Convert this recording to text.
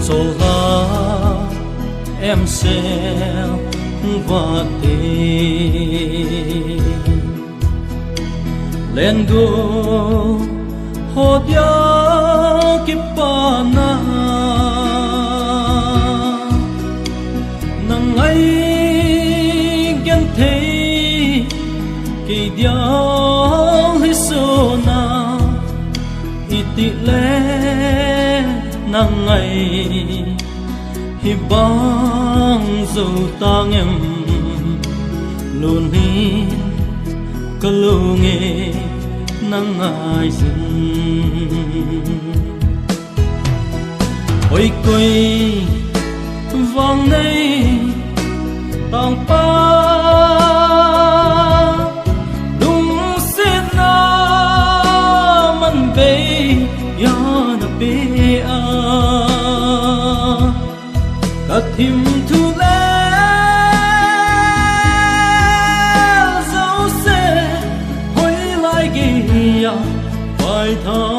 rồi là em sẽ và tình lên go hốt ya kipana nang ai gen thấy kỳ điao hi sona iti le nang ai hi bang zo tang em luôn hi kalunge nang ai sin ôi coi vang này tang pa đúng xin na man be ya na be a cả thìm thu lệ dấu xe hối lại ghi phải thở